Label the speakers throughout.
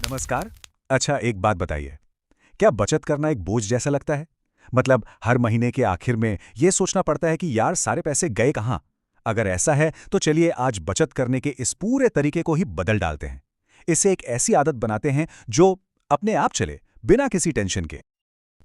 Speaker 1: नमस्कार। अच्छा, एक बात बताइए, क्या बचत करना एक बोझ जैसा लगता है? मतलब हर महीने के आखिर में ये सोचना पड़ता है कि यार सारे पैसे गए कहाँ? अगर ऐसा है तो चलिए आज बचत करने के इस पूरे तरीके को ही बदल डालते हैं। इसे एक ऐसी आदत बनाते हैं जो अपने आप चले, बिना किसी टेंशन के।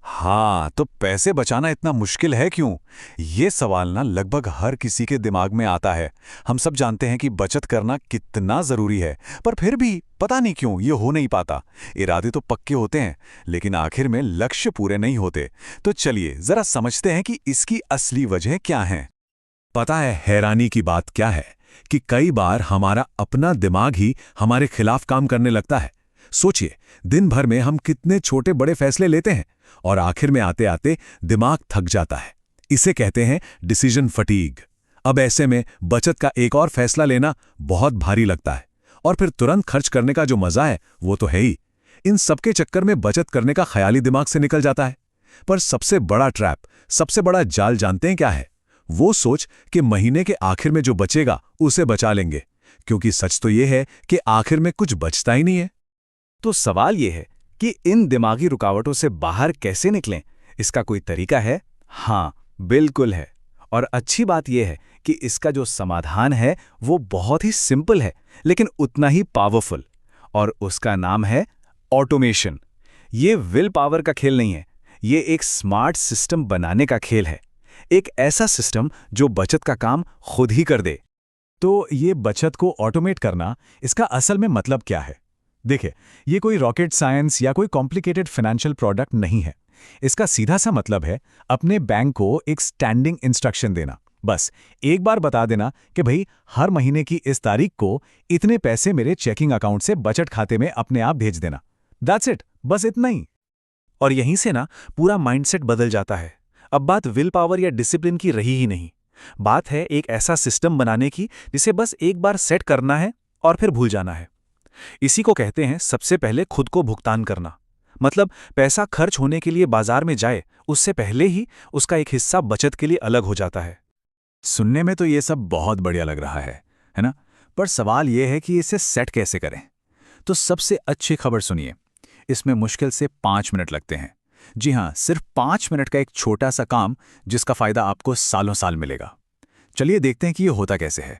Speaker 2: हाँ, तो पैसे बचाना इतना मुश्किल है क्यों? ये सवाल ना लगभग हर किसी के दिमाग में आता है। हम सब जानते हैं कि बचत करना कितना ज़रूरी है, पर फिर भी पता नहीं क्यों ये हो नहीं पाता। इरादे तो पक्के होते हैं, लेकिन आखिर में लक्ष्य पूरे नहीं होते। तो चलिए ज़रा समझते हैं कि इसकी असली वजह क्या है। पता है हैरानी की बात क्या है कि कई बार हमारा अपना दिमाग ही हमारे खिलाफ काम करने लगता है। सोचिए, दिन भर में हम कितने छोटे बड़े फैसले लेते हैं और आखिर में आते आते दिमाग थक जाता है। इसे कहते हैं डिसीजन फटीग। अब ऐसे में बचत का एक और फैसला लेना बहुत भारी लगता है और फिर तुरंत खर्च करने का जो मजा है वो तो है ही। इन सबके चक्कर में बचत करने का ख्याल ही दिमाग से निकल जाता है। पर सबसे बड़ा ट्रैप, सबसे बड़ा जाल जानते हैं क्या है? वो सोच कि महीने के आखिर में जो बचेगा उसे बचा लेंगे, क्योंकि सच तो ये है कि आखिर में कुछ बचता ही नहीं है।
Speaker 1: तो सवाल ये है कि इन दिमागी रुकावटों से बाहर कैसे निकलें? इसका कोई तरीका है? हाँ, बिल्कुल है। और अच्छी बात यह है कि इसका जो समाधान है वो बहुत ही सिंपल है, लेकिन उतना ही पावरफुल। और उसका नाम है ऑटोमेशन। ये विल पावर का खेल नहीं है, ये एक स्मार्ट सिस्टम बनाने का खेल है। एक ऐसा सिस्टम जो बचत का काम खुद ही कर दे। तो ये बचत को ऑटोमेट करना, इसका असल में मतलब क्या है? देखिए, ये कोई रॉकेट साइंस या कोई कॉम्प्लिकेटेड फाइनेंशियल प्रोडक्ट नहीं है। इसका सीधा सा मतलब है अपने बैंक को एक स्टैंडिंग इंस्ट्रक्शन देना। बस एक बार बता देना कि भाई हर महीने की इस तारीख को इतने पैसे मेरे चेकिंग अकाउंट से बचत खाते में अपने आप भेज देना। दैट्स इट, बस इतना ही। और यहीं से ना पूरा माइंडसेट बदल जाता है। अब बात विल पावर या डिसिप्लिन की रही ही नहीं। बात है एक ऐसा सिस्टम बनाने की जिसे बस एक बार सेट करना है और फिर भूल जाना है। इसी को कहते हैं सबसे पहले खुद को भुगतान करना। मतलब पैसा खर्च होने के लिए बाजार में जाए उससे पहले ही उसका एक हिस्सा बचत के लिए अलग हो जाता है। सुनने में तो ये सब बहुत बढ़िया लग रहा है ना? पर सवाल ये है कि इसे सेट कैसे करें? तो सबसे अच्छी खबर सुनिए, इसमें मुश्किल से 5 मिनट लगते हैं। जी हाँ, सिर्फ 5 मिनट का एक छोटा सा काम जिसका फायदा आपको सालों साल मिलेगा। चलिए देखते हैं कि ये होता कैसे है।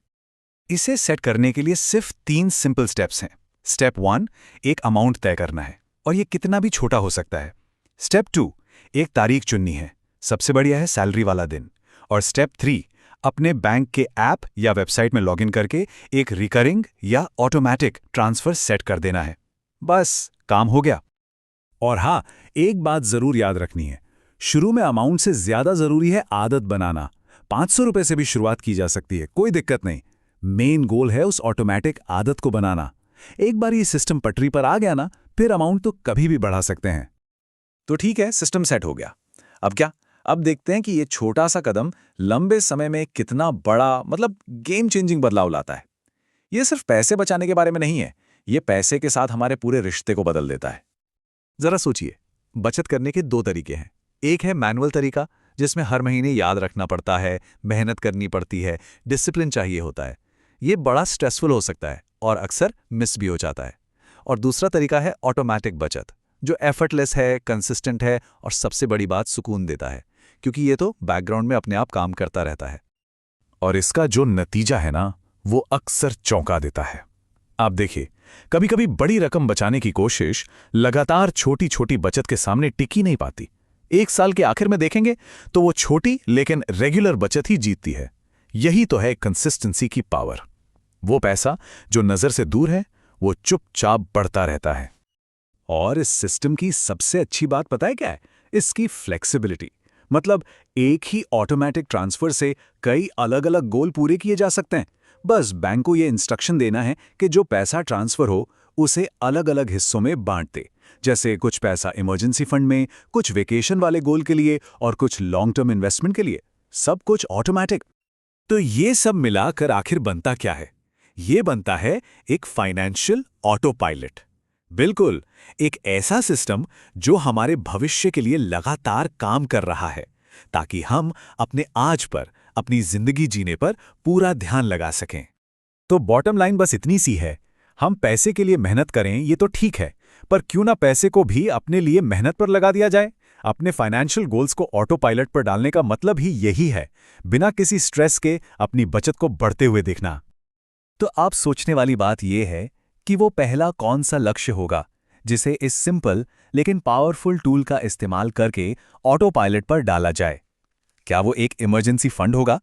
Speaker 1: इसे सेट करने के लिए सिर्फ 3 सिंपल स्टेप्स हैं। स्टेप 1, एक अमाउंट तय करना है और ये कितना भी छोटा हो सकता है। स्टेप 2, एक तारीख चुननी है, सबसे बढ़िया है सैलरी वाला दिन। और स्टेप 3, अपने बैंक के ऐप या वेबसाइट में लॉगिन करके एक रिकरिंग या ऑटोमेटिक ट्रांसफर सेट कर देना है। बस काम हो गया। और हाँ, एक बात जरूर याद रखनी है, शुरू में अमाउंट से ज्यादा जरूरी है आदत बनाना। 500 रुपए से भी शुरुआत की जा सकती है, कोई दिक्कत नहीं। मेन गोल है उस ऑटोमेटिक आदत को बनाना। एक बार ये सिस्टम पटरी पर आ गया ना, फिर अमाउंट तो कभी भी बढ़ा सकते हैं। तो ठीक है, सिस्टम सेट हो गया। अब क्या? अब देखते हैं कि ये छोटा सा कदम लंबे समय में कितना बड़ा, मतलब गेम चेंजिंग बदलाव लाता है। ये सिर्फ पैसे बचाने के बारे में नहीं है, ये पैसे के साथ हमारे पूरे रिश्ते को बदल देता है। जरा सोचिए, बचत करने के 2 तरीके हैं। एक है मैनुअल तरीका, जिसमें हर महीने याद रखना पड़ता है, मेहनत करनी पड़ती है, डिसिप्लिन चाहिए होता है। ये बड़ा स्ट्रेसफुल हो सकता है और अक्सर मिस भी हो जाता है। और दूसरा तरीका है ऑटोमेटिक बचत, जो एफर्टलेस है, कंसिस्टेंट है और सबसे बड़ी बात सुकून देता है, क्योंकि ये तो बैकग्राउंड में अपने आप काम करता रहता है। और इसका जो नतीजा है ना, वो अक्सर चौंका देता है। आप देखिए, कभी कभी बड़ी रकम बचाने की कोशिश लगातार छोटी छोटी बचत के सामने टिकी नहीं पाती। 1 साल के आखिर में देखेंगे तो वो छोटी लेकिन रेगुलर बचत ही जीतती है। यही तो है कंसिस्टेंसी की पावर। वो पैसा जो नजर से दूर है, वो चुपचाप बढ़ता रहता है। और इस सिस्टम की सबसे अच्छी बात पता है क्या है? इसकी फ्लेक्सिबिलिटी। मतलब एक ही ऑटोमेटिक ट्रांसफर से कई अलग अलग गोल पूरे किए जा सकते हैं। बस बैंक को ये इंस्ट्रक्शन देना है कि जो पैसा ट्रांसफर हो उसे अलग अलग हिस्सों में बांट दे। जैसे कुछ पैसा इमरजेंसी फंड में, कुछ वेकेशन वाले गोल के लिए और कुछ लॉन्ग टर्म इन्वेस्टमेंट के लिए। सब कुछ ऑटोमेटिक। तो ये सब मिलाकर आखिर बनता क्या है? ये बनता है एक फाइनेंशियल ऑटो पायलट। बिल्कुल, एक ऐसा सिस्टम जो हमारे भविष्य के लिए लगातार काम कर रहा है, ताकि हम अपने आज पर, अपनी जिंदगी जीने पर पूरा ध्यान लगा सकें। तो बॉटम लाइन बस इतनी सी है, हम पैसे के लिए मेहनत करें ये तो ठीक है, पर क्यों ना पैसे को भी अपने लिए मेहनत पर लगा दिया जाए। अपने फाइनेंशियल गोल्स को ऑटो पायलट पर डालने का मतलब ही यही है, बिना किसी स्ट्रेस के अपनी बचत को बढ़ते हुए देखना। तो आप सोचने वाली बात यह है कि वो पहला कौन सा लक्ष्य होगा जिसे इस सिंपल लेकिन पावरफुल टूल का इस्तेमाल करके ऑटो पायलट पर डाला जाए। क्या वो एक इमरजेंसी फंड होगा,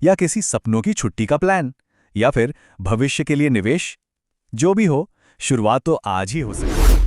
Speaker 1: या किसी सपनों की छुट्टी का प्लान, या फिर भविष्य के लिए निवेश? जो भी हो, शुरुआत तो आज ही हो सकती है।